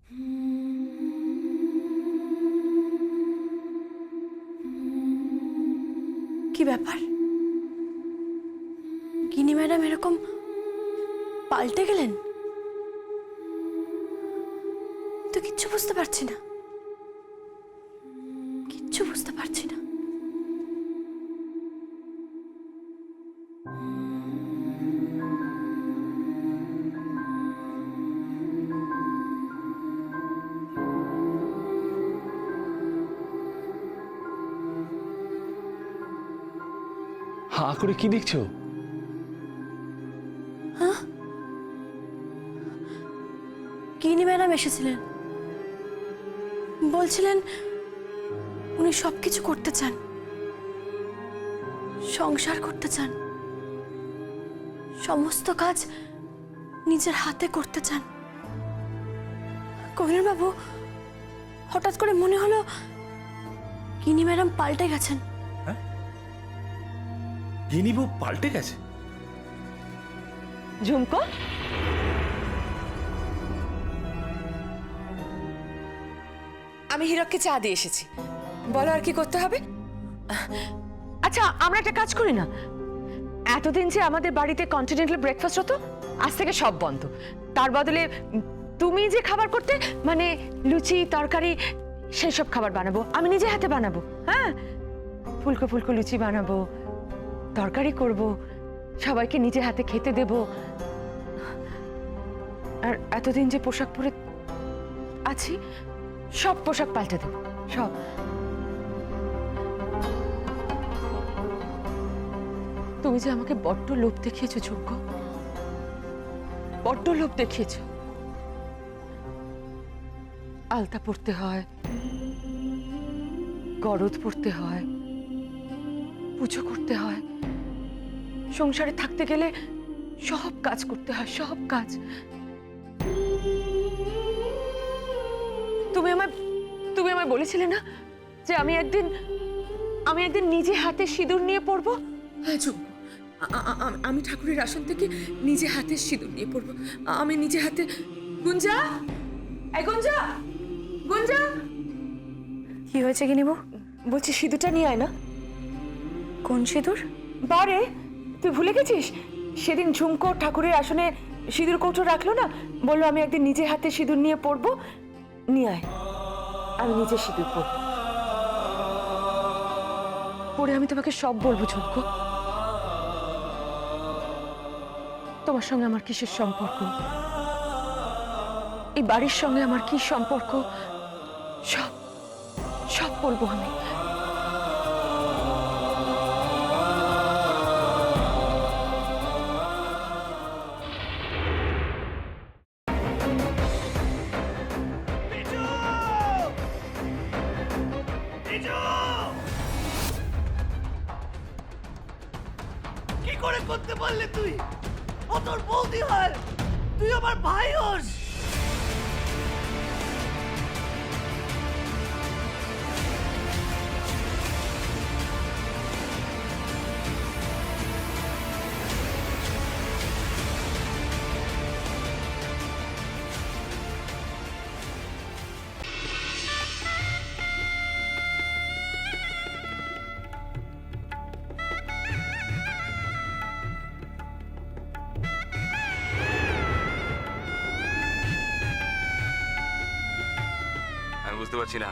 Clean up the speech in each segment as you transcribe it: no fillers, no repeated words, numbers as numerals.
কি ব্যাপার? গিনি ম্যাডাম এরকম পাল্টে গেলেন? তো কিচ্ছু বুঝতে পারছি না, কিচ্ছু বুঝতে পারছি না। হাঁ করে কি দেখছো? গিনি ম্যাডাম এসেছিলেন, বলছিলেন উনি সবকিছু করতে চান, সংসার করতে চান, সমস্ত কাজ নিজের হাতে করতে চান। কোহিনূর বাবু, হঠাৎ করে মনে হলো গিনি ম্যাডাম পাল্টে গেছেন। গিনি বউ পাল্টে গেছে? ঝুমকো, আমি হীরককে চা দিয়ে এসেছি, বলো আর কি করতে হবে। আচ্ছা, আমরা একটা কাজ করি না, এতদিন যে আমাদের বাড়িতে কন্টিনেন্টাল ব্রেকফাস্ট হতো, আজ থেকে সব বন্ধ। তার বদলে তুমি যে খাবার করতে, মানে লুচি তরকারি সেই সব খাবার বানাবো, আমি নিজে হাতে বানাবো। হ্যাঁ, ফুলকো ফুলকো লুচি বানাবো, তরকারি করব, সবাইকে নিজে হাতে খেতে দেব। আর এতদিন যে পোশাক পরে আছি, সব পোশাক পাল্টে দেব, সব। তুমি যে আমাকে বড্ড লোভ দেখিয়েছো ঝুমকো, বড্ড লোভ দেখিয়েছো। আলতা পরতে হয়, গরদ পরতে হয়, পুজো করতে হয়, সংসারে থাকতে গেলে সব কাজ করতে হয়, সব কাজ। তুমি আমায় বলেছিলে না যে আমি একদিন নিজে হাতে সিঁদুর নিয়ে পড়বো? হ্যাঁ ঝুমকো, আমি ঠাকুরের আসন থেকে নিজে হাতে সিঁদুর নিয়ে পড়বো। আমি নিজে হাতে। গুঞ্জা, এই গুঞ্জা, গুঞ্জা, কি হয়েছে গিনিবু? বলছি সিঁদুরটা নিয়ে আয় না। কোন সিঁদুর? বারে, তুই ভুলে গেছিস? সেদিন ঝুমকো ঠাকুরের আসনে সিঁদুর কৌটো রাখলো না, বললো আমি একদিন নিজে হাতে সিঁদুর নিয়ে পড়বো, নিয়ে আয়। আমি নিজে সিঁদুর পড়ব, পরে আমি তোমাকে সব বলবো ঝুমকো। তোমার সঙ্গে আমার কিসের সম্পর্ক, এই বাড়ির সঙ্গে আমার কি সম্পর্ক, সব সব বলবো আমি। কি করে করতে পারলে তুই? ও তোর বৌদি হয়, তুই আমার ভাই হোস। বুঝতে পারছি না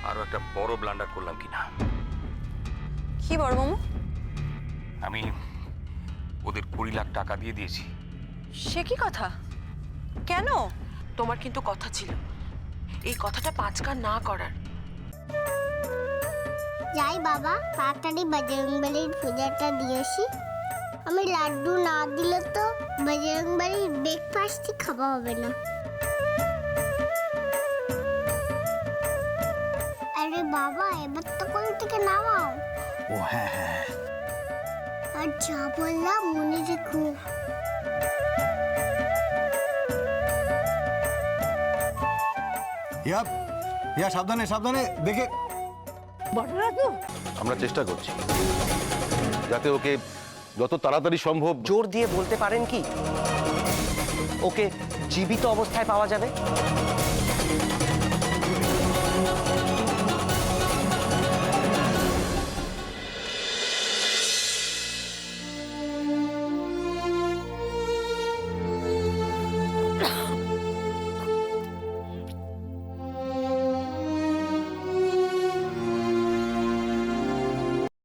আরো একটা বড় ব্লান্ডার করলাম কিনা। কি বড় মামু? আমি ওদের 20 লাখ টাকা দিয়ে দিয়েছি। সে কি কথা? কেন? তোমার কিন্তু কথা ছিল এই কথাটা 5 কান না করার। যাই বাবা, তাড়াতাড়ি বজরংবলীর পূজাটা দিয়েছি। আমি লাড্ডু না দিলে তো বজরংবলীর ব্রেকফাস্টই খাওয়া হবে না। আরে বাবা, এবার তো কোল থেকে নামাও। ও হ্যাঁ হ্যাঁ, আর যা বললাম মনে রেখো। ইয়া সাবধানে সাবধানে দেখে। আমরা চেষ্টা করছি যাতে ওকে যত তাড়াতাড়ি সম্ভব। জোর দিয়ে বলতে পারেন কি ওকে জীবিত অবস্থায় পাওয়া যাবে?